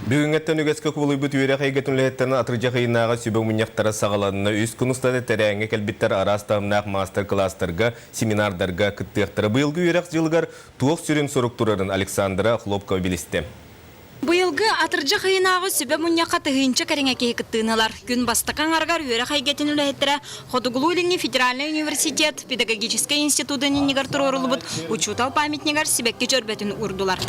Бүгінгеттен үгескі құбылыбыт үйрі қайгетінлеттен атыржа қиынаға сүбі мұнияқтары сағаланына үз күністады тәрәңе кәлбеттер арастамнақ мастер-класстарға, семинардарға күттіқтірі. Бұйылғы үйрек жылғар туық сүрін сұрықтырарын Александра Хлопкова білісті. Бұйылғы атыржа қиынағы сүбі мұнияқа тұхынчы кәріңе кейкіттіғынылар. Күн бастықан арғар үйрі қайгетін үләйттірі Ходугулулинги Федеральный университет, педагогический институты ненегар тұрорылы бұд, учутал памятнегар сібекке жөрбетін ұрдылар.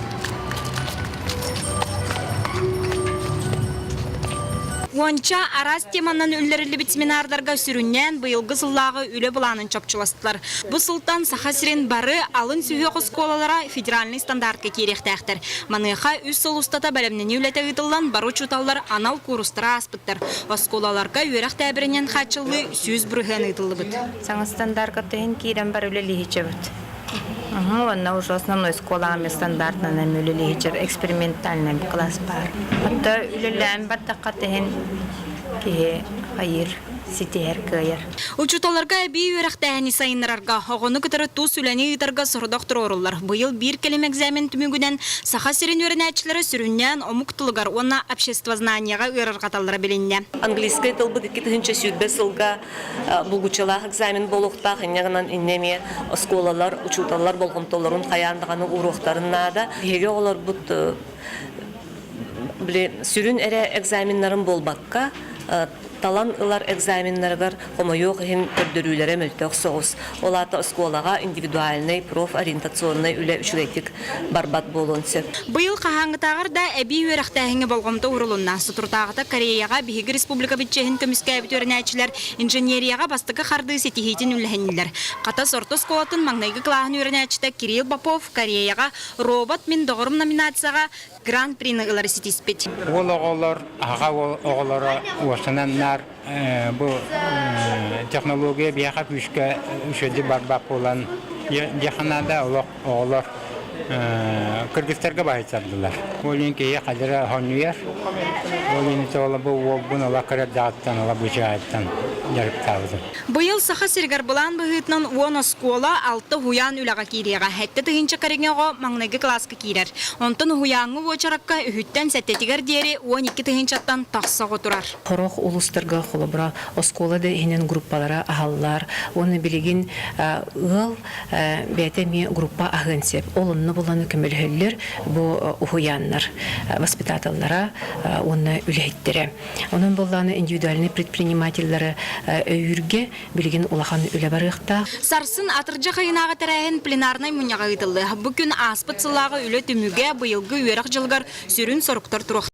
Онча арас теманнан үллерілі бит семинардарға сүріннен бұйылғы сыллағы үлі бұланын чопчыластылар. Бұ сылтан сахасирин бары алын сүйеқ сколалара федеральный стандартқа керектәқтір. Маныға үз сыл ұстата бәлемнен үлеті ғытылдан бару чуталар анал курустыра аспыттыр. Осколаларға үйрек тәбірінен қачылы сүз бұрғын ұйтылы бұд. Саңа стандартқа түйін кейден бар үлі лихиче бұд. Она уже основной школами стандартная мюллиличер, экспериментальный класс бар. Это үлелән бар тақатен ки хайыр ситер кайыр. Учуталарга бий үрәхтәһәни сайыннарга, огоны кытыры тус үләне итәргә сордак торырлар. Быел бир келем экзамен түмүгүнән саха сирен үрәнәчләре сүрүннән омуктылыгар, онна обществознанияга ырырга таллара беленне. Английский тыл бит икенче сүтбе сылга булгучылар экзамен болуктак, иннегеннән иннеме школалар, учуталар болгомтолорун каяндыганы уруктарына да heге олар бут биле сүрүн эре экзаменнарын болбакка талан ылар экзаменнаргар хомойок хин көрдөрүлөрө мөлтөк соус. Олата школага индивидуальный профориентационный үле үчүгейтик барбат болонсы. Быйыл кахаңгытагар да эби үрәхтәһеңе болгомто урулунна сутуртагыта Кореяга биһиги республика битчеһин көмүскә битөрнәчләр инженерияга бастыкы харды сетихитин үләһеннәр. Ката сорто сколатын маңнайгы клаһын үрәнәчтә Кирилл Попов Кореяга робот мин догрым номинацияга гран-прины ылар сетиспет. Ол оголор ага оголора уашананнар бу технология бияка күшкә үшәде барбак булан яханада оголор кыргызстарга байчадылар. Оленке хәзер хонуяр. Олене тола бу буна лакара даттан ала буҗайттан ярып табды. Быйыл саха сиргар булан быгытнан уона школа 6 хуян үләгә кирәгә. Хәтта тыгынча карыгыга маңнайгы класска кирәр. Онтан хуяңы вочаракка үһүттән сәттетигәр диәре 12 тыгынчаттан тахсага турар. Хорох улустарга холобра осколада инен группалара ахаллар. Оны билеген ыл бәтәми группа агенсеп. Олынны буланы көмөлһөллөр бу хуяннар воспитательлара оны үләйттерә. Onun буланы индивидуальный предпринимательлары өйрге билген улахан үлә барыкта. Сарсын атыржа кыйнага тәрәһен пленарный муньяга итылды. Бу көн аспыт сыллагы үле түмүгә быелгы үрәк жылгар сүрүн соруктар турак.